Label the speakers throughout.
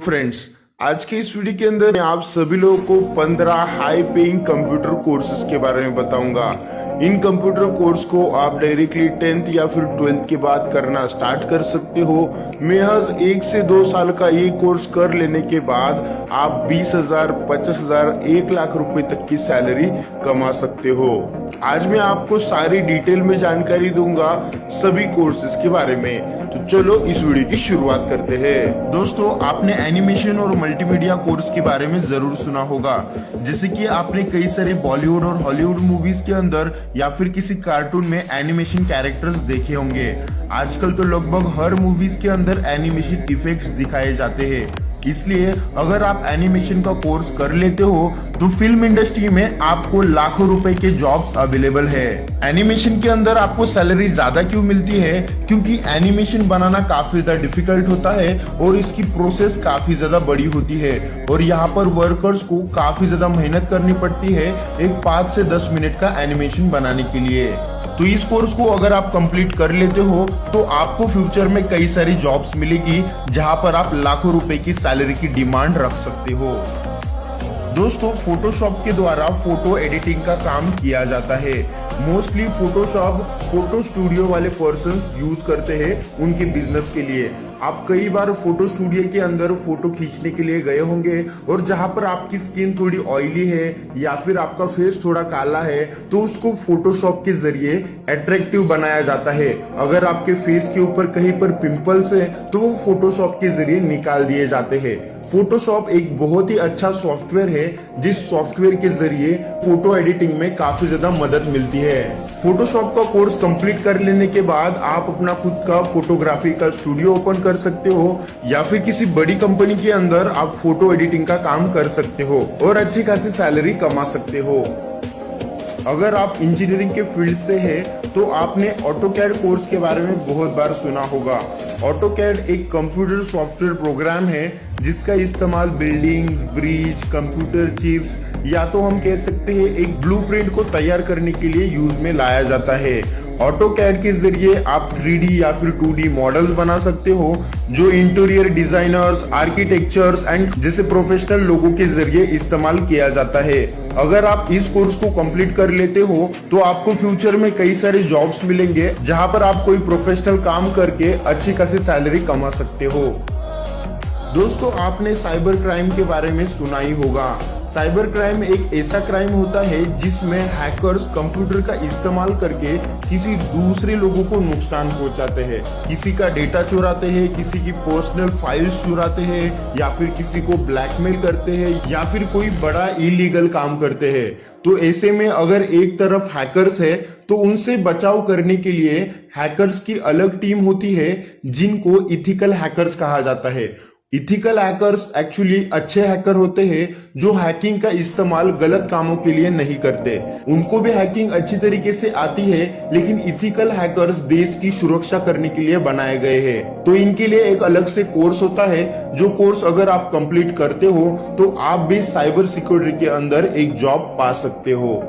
Speaker 1: Friends, आज के इस वीडियो के अंदर मैं आप सभी लोगों को 15 हाई पेइंग कंप्यूटर कोर्सेज के बारे में बताऊंगा। इन कंप्यूटर कोर्स को आप डायरेक्टली 10th या फिर 12th के बाद करना स्टार्ट कर सकते हो। महज 1 से 2 साल का ये कोर्स कर लेने के बाद आप 20,000, 50,000, 1 लाख रुपए तक की सैलरी कमा सकते हो। आज मैं आपको सारी डिटेल में जानकारी दूंगा सभी कोर्सेज के बारे में। तो चलो इस वीडियो की शुरुआत करते हैं। दोस्तों, आपने एनिमेशन और मल्टीमीडिया कोर्स के बारे में जरूर सुना होगा। जैसे कि आपने कई सारे बॉलीवुड और हॉलीवुड मूवीज के अंदर या फिर किसी कार्टून में एनिमेशन कैरेक्टर्स देखे होंगे। आजकल तो लगभग हर मूवीज के अंदर एनिमेशन इफेक्ट्स दिखाए जाते हैं। इसलिए अगर आप एनिमेशन का कोर्स कर लेते हो तो फिल्म इंडस्ट्री में आपको लाखों रुपए के जॉब्स अवेलेबल है। एनिमेशन के अंदर आपको सैलरी ज्यादा क्यों मिलती है? क्योंकि एनिमेशन बनाना काफी ज्यादा डिफिकल्ट होता है और इसकी प्रोसेस काफी ज्यादा बड़ी होती है और यहाँ पर वर्कर्स को काफी ज्यादा मेहनत करनी पड़ती है एक 5 से 10 मिनट का एनिमेशन बनाने के लिए। तो इस कोर्स को अगर आप कंप्लीट कर लेते हो तो आपको फ्यूचर में कई सारी जॉब्स मिलेगी जहां पर आप लाखों रुपए की सैलरी की डिमांड रख सकते हो। दोस्तों, फोटोशॉप के द्वारा फोटो एडिटिंग का काम किया जाता है। मोस्टली फोटोशॉप फोटो स्टूडियो वाले पर्सन्स यूज करते हैं उनके बिजनेस के लिए। आप कई बार फोटो स्टूडियो के अंदर फोटो खींचने के लिए गए होंगे और जहां पर आपकी स्किन थोड़ी ऑयली है या फिर आपका फेस थोड़ा काला है तो उसको फोटोशॉप के जरिए अट्रैक्टिव बनाया जाता है। अगर आपके फेस के ऊपर कहीं पर पिंपल्स है तो वो फोटोशॉप के जरिए निकाल दिए जाते हैं। फोटोशॉप एक बहुत ही अच्छा सॉफ्टवेयर है जिस सॉफ्टवेयर के जरिए फोटो एडिटिंग में काफी ज्यादा मदद मिलती है। फोटोशॉप का कोर्स कंप्लीट कर लेने के बाद आप अपना खुद का फोटोग्राफी का स्टूडियो ओपन कर सकते हो या फिर किसी बड़ी कंपनी के अंदर आप फोटो एडिटिंग का काम कर सकते हो और अच्छी खासी सैलरी कमा सकते हो। अगर आप इंजीनियरिंग के फील्ड से हैं तो आपने ऑटोकैड कोर्स के बारे में बहुत बार सुना होगा। ऑटोकैड एक कंप्यूटर सॉफ्टवेयर प्रोग्राम है जिसका इस्तेमाल बिल्डिंग्स, ब्रिज, कंप्यूटर चिप्स या तो हम कह सकते हैं एक ब्लूप्रिंट को तैयार करने के लिए यूज में लाया जाता है। ऑटोकैड के जरिए आप 3D या फिर 2D मॉडल्स बना सकते हो जो इंटीरियर डिजाइनर्स, आर्किटेक्चर्स एंड जैसे प्रोफेशनल लोगों के जरिए इस्तेमाल किया जाता है। अगर आप इस कोर्स को कंप्लीट कर लेते हो तो आपको फ्यूचर में कई सारे जॉब्स मिलेंगे जहां पर आप कोई प्रोफेशनल काम करके अच्छी खासी सैलरी कमा सकते हो। दोस्तों, आपने साइबर क्राइम के बारे में सुना ही होगा। साइबर क्राइम एक ऐसा क्राइम होता है जिसमें हैकर्स कंप्यूटर का इस्तेमाल करके किसी दूसरे लोगों को नुकसान पहुंचाते हैं। किसी का डेटा चुराते हैं, किसी की पर्सनल फाइल्स चुराते हैं या फिर किसी को ब्लैकमेल करते हैं या फिर कोई बड़ा इलीगल काम करते हैं। तो ऐसे में अगर एक तरफ हैकर्स है तो उनसे बचाव करने के लिए हैकर्स की अलग टीम होती है जिनको इथिकल हैकर्स कहा जाता है। इथिकल हैकर्स एक्चुअली अच्छे हैकर होते हैं जो हैकिंग का इस्तेमाल गलत कामों के लिए नहीं करते। उनको भी हैकिंग अच्छी तरीके से आती है, लेकिन इथिकल हैकर्स देश की सुरक्षा करने के लिए बनाए गए हैं। तो इनके लिए एक अलग से कोर्स होता है जो कोर्स अगर आप कंप्लीट करते हो तो आप भी साइबर सिक्योरिटी के अंदर एक जॉब पा सकते हो।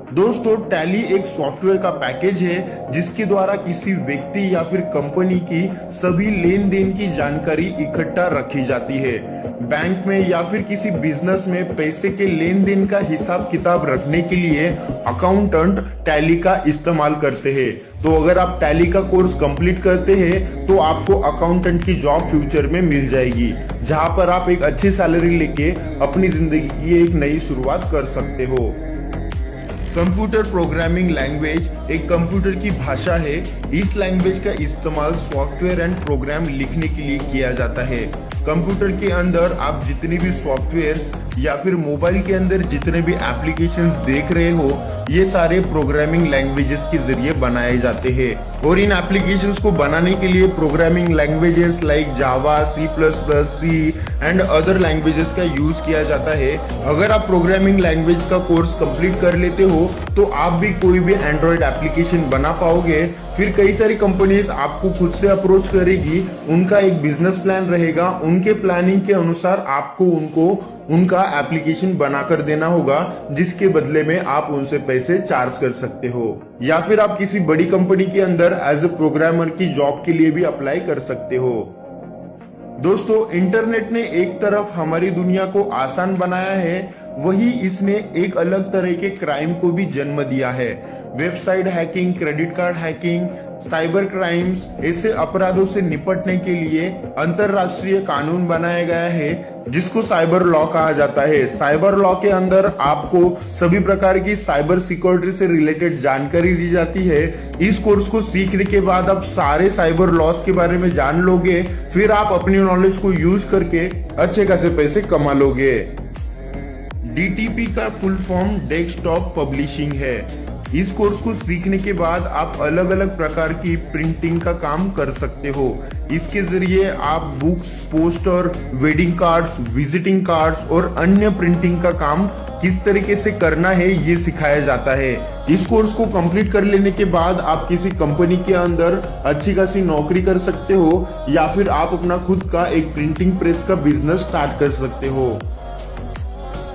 Speaker 1: दोस्तों, टैली एक सॉफ्टवेयर का पैकेज है जिसके द्वारा किसी व्यक्ति या फिर कंपनी की सभी लेन देन की जानकारी इकट्ठा रखी जाती है। बैंक में या फिर किसी बिजनेस में पैसे के लेन देन का हिसाब किताब रखने के लिए अकाउंटेंट टैली का इस्तेमाल करते हैं। तो अगर आप टैली का कोर्स कंप्लीट करते हैं तो आपको अकाउंटेंट की जॉब फ्यूचर में मिल जाएगी जहां पर आप एक अच्छी सैलरी लेके अपनी जिंदगी की एक नई शुरुआत कर सकते हो। कंप्यूटर प्रोग्रामिंग लैंग्वेज एक कंप्यूटर की भाषा है। इस लैंग्वेज का इस्तेमाल सॉफ्टवेयर एंड प्रोग्राम लिखने के लिए किया जाता है। कंप्यूटर के अंदर आप जितने भी सॉफ्टवेयर्स या फिर मोबाइल के अंदर जितने भी एप्लीकेशंस देख रहे हो ये सारे प्रोग्रामिंग लैंग्वेजेस के जरिए बनाए जाते हैं और इन एप्लीकेशंस को बनाने के लिए programming languages like Java, C++, and other languages का यूज किया जाता है। अगर आप प्रोग्रामिंग लैंग्वेज का कोर्स कंप्लीट कर लेते हो तो आप भी कोई भी एंड्रॉइड एप्लीकेशन बना पाओगे। फिर कई सारी कंपनीज आपको खुद से अप्रोच करेगी, उनका एक बिजनेस प्लान रहेगा, उनके प्लानिंग के अनुसार आपको उनका एप्लीकेशन बनाकर देना होगा जिसके बदले में आप उनसे पैसे चार्ज कर सकते हो। या फिर आप किसी बड़ी कंपनी के अंदर एज ए प्रोग्रामर की जॉब के लिए भी अप्लाई कर सकते हो। दोस्तों, इंटरनेट ने एक तरफ हमारी दुनिया को आसान बनाया है, वही इसने एक अलग तरह के क्राइम को भी जन्म दिया है। Website hacking, credit card hacking, cyber crimes, ऐसे अपराधों से निपटने के लिए अंतरराष्ट्रीय कानून बनाया गया है जिसको साइबर लॉ कहा जाता है। साइबर लॉ के अंदर आपको सभी प्रकार की साइबर सिक्योरिटी से रिलेटेड जानकारी दी जाती है। इस कोर्स को सीखने के बाद आप सारे साइबर लॉस के बारे में जान लोगे, फिर आप अपनी नॉलेज को यूज करके अच्छे खासे पैसे कमा लोगे। DTP का फुल फॉर्म डेस्कटॉप पब्लिशिंग है। इस कोर्स को सीखने के बाद आप अलग अलग प्रकार की प्रिंटिंग का काम कर सकते हो। इसके जरिए आप books, poster, wedding cards, visiting cards और अन्य प्रिंटिंग का काम किस तरीके से करना है ये सिखाया जाता है। इस कोर्स को कंप्लीट कर लेने के बाद आप किसी कंपनी के अंदर अच्छी खासी नौकरी कर सकते हो या फिर आप अपना खुद का एक प्रिंटिंग प्रेस का बिजनेस स्टार्ट कर सकते हो।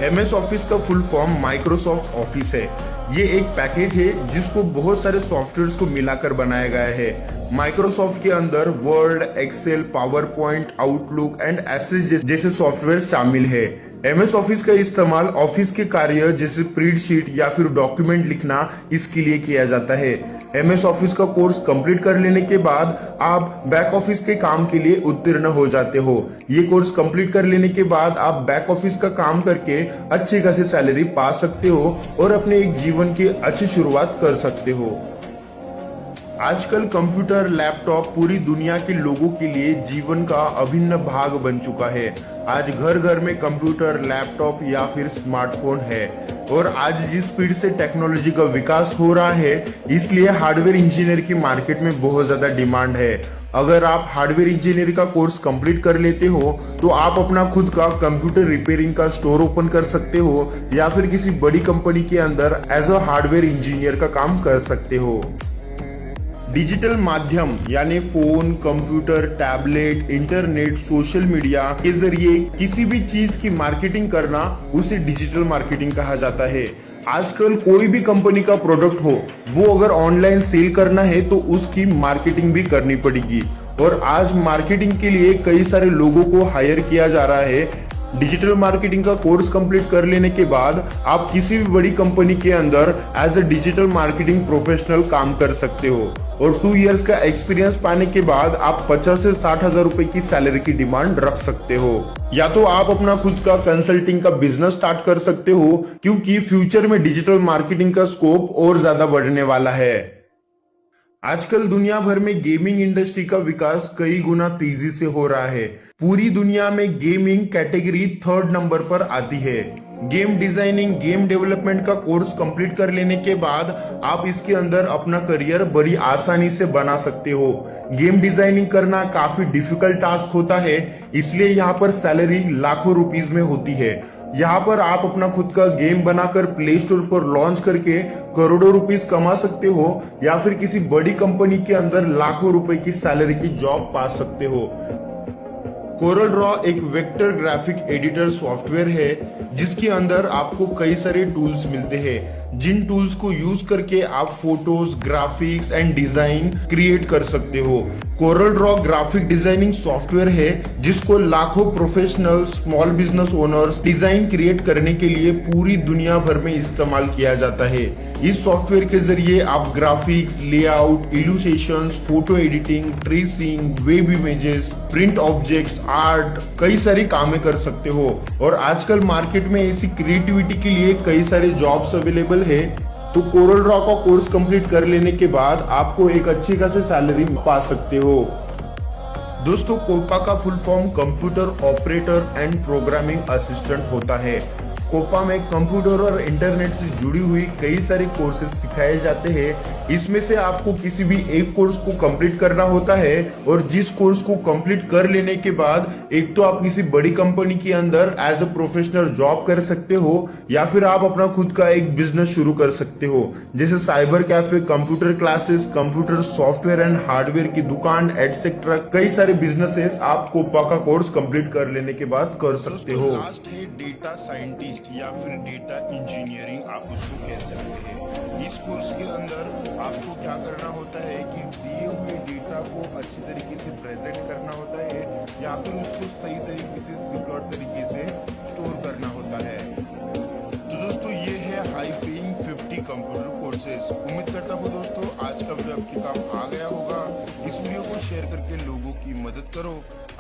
Speaker 1: MS ऑफिस का फुल फॉर्म माइक्रोसॉफ्ट ऑफिस है। ये एक पैकेज है जिसको बहुत सारे सॉफ्टवेयर्स को मिलाकर बनाया गया है। माइक्रोसॉफ्ट के अंदर Word, Excel, PowerPoint, Outlook and एसेज जैसे सॉफ्टवेयर शामिल है। MS ऑफिस का इस्तेमाल ऑफिस के कार्य जैसे प्रिंट शीट या फिर डॉक्यूमेंट लिखना इसके लिए किया जाता है। MS ऑफिस का कोर्स कंप्लीट कर लेने के बाद आप बैक ऑफिस के काम के लिए उत्तीर्ण हो जाते हो। ये कोर्स कंप्लीट कर लेने के बाद आप बैक ऑफिस का काम करके अच्छी खासी सैलरी पा सकते हो और अपने एक जीवन की अच्छी शुरुआत कर सकते हो। आजकल कंप्यूटर, लैपटॉप पूरी दुनिया के लोगों के लिए जीवन का अभिन्न भाग बन चुका है। आज घर घर में कंप्यूटर, लैपटॉप या फिर स्मार्टफोन है और आज जिस स्पीड से टेक्नोलॉजी का विकास हो रहा है, इसलिए हार्डवेयर इंजीनियर की मार्केट में बहुत ज्यादा डिमांड है। अगर आप हार्डवेयर इंजीनियर का कोर्स कंप्लीट कर लेते हो तो आप अपना खुद का कंप्यूटर रिपेयरिंग का स्टोर ओपन कर सकते हो या फिर किसी बड़ी कंपनी के अंदर एज अ हार्डवेयर इंजीनियर का काम कर सकते हो। डिजिटल माध्यम यानी phone, computer, tablet, internet, social media के जरिए किसी भी चीज की मार्केटिंग करना उसे डिजिटल मार्केटिंग कहा जाता है। आजकल कोई भी कंपनी का प्रोडक्ट हो, वो अगर ऑनलाइन सेल करना है तो उसकी मार्केटिंग भी करनी पड़ेगी और आज मार्केटिंग के लिए कई सारे लोगों को हायर किया जा रहा है। डिजिटल मार्केटिंग का कोर्स कंप्लीट कर लेने के बाद आप किसी भी बड़ी कंपनी के अंदर as a digital marketing professional काम कर सकते हो और 2 इयर्स का एक्सपीरियंस पाने के बाद आप 50 से 60 हजार रुपए की सैलरी की डिमांड रख सकते हो। या तो आप अपना खुद का कंसल्टिंग का बिजनेस स्टार्ट कर सकते हो क्योंकि फ्यूचर में डिजिटल मार्केटिंग का स्कोप और ज्यादा बढ़ने वाला है। आजकल दुनिया भर में गेमिंग इंडस्ट्री का विकास कई गुना तेजी से हो रहा है। पूरी दुनिया में गेमिंग कैटेगरी 3rd नंबर पर आती है। गेम डिजाइनिंग, गेम डेवलपमेंट का कोर्स कंप्लीट कर लेने के बाद आप इसके अंदर अपना करियर बड़ी आसानी से बना सकते हो। गेम डिजाइनिंग करना काफी डिफिकल्ट टास्क होता है, इसलिए यहाँ पर सैलरी लाखों रुपीस में होती है। यहाँ पर आप अपना खुद का गेम बनाकर प्ले स्टोर पर लॉन्च करके करोड़ों रुपीस कमा सकते हो या फिर किसी बड़ी कंपनी के अंदर लाखों रुपए की सैलरी की जॉब पा सकते हो। कोरल ड्रॉ एक वेक्टर ग्राफिक एडिटर सॉफ्टवेयर है जिसके अंदर आपको कई सारे टूल्स मिलते हैं, जिन टूल्स को यूज करके आप photos, graphics and design create कर सकते हो। Corel Draw graphic designing software है जिसको लाखों professional small business owners design create करने के लिए पूरी दुनिया भर में इस्तेमाल किया जाता है। इस सॉफ्टवेयर के जरिए आप graphics, layout, illustrations, photo editing, tracing, web images, print objects, art, कई सारी कामें कर सकते हो और आजकल मार्केट में ऐसी क्रिएटिविटी के लिए कई सारे जॉब्स अवेलेबल है। तो कोरल ड्रॉ का कोर्स कंप्लीट कर लेने के बाद आपको एक अच्छी खासी सैलरी पा सकते हो। दोस्तों, कोपा का full form computer operator and programming assistant होता है। कोपा में कंप्यूटर और इंटरनेट से जुड़ी हुई कई सारे कोर्सेज सिखाए जाते हैं। इसमें से आपको किसी भी एक कोर्स को कंप्लीट करना होता है और जिस कोर्स को कंप्लीट कर लेने के बाद एक तो आप किसी बड़ी कंपनी के अंदर एज अ प्रोफेशनल जॉब कर सकते हो या फिर आप अपना खुद का एक बिजनेस शुरू कर सकते हो, जैसे cyber cafe, computer classes, computer software and hardware की दुकान एटसेट्रा। कई सारे बिजनेसेस आप कोपा का कोर्स कंप्लीट कर लेने के बाद कर सकते हो।
Speaker 2: लास्ट है डेटा साइंटिस्ट।
Speaker 1: साइंटिस्ट या फिर डेटा इंजीनियरिंग आप उसको कह सकते हैं। इस कोर्स के अंदर आपको क्या करना होता है कि दिए हुए डेटा को अच्छी तरीके से प्रेजेंट करना होता है या फिर उसको सही तरीके से सिक्योर तरीके से स्टोर करना होता है। तो दोस्तों ये है हाई पेइंग 50 कंप्यूटर कोर्सेज। उम्मीद करता हूँ दोस्तों आज का वीडियो आपके काम आ गया होगा। इस वीडियो को शेयर करके लोगों की मदद करो।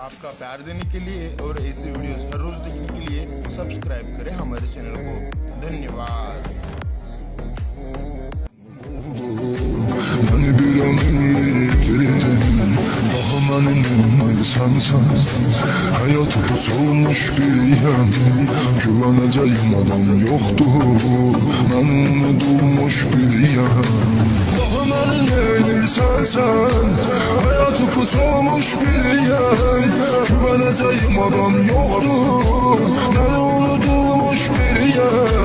Speaker 1: आपका प्यार देने के लिए और ऐसे वीडियोस हर रोज देखने के लिए सब्सक्राइब करें हमारे चैनल को। धन्यवाद।
Speaker 2: Hayatı bozulmuş biriyim, güveneceğim adam yoktur. Ben unutulmuş biriyim. Bahane neysen sen, hayatı bozulmuş biriyim, güveneceğim adam yoktur. Ben unutulmuş biriyim.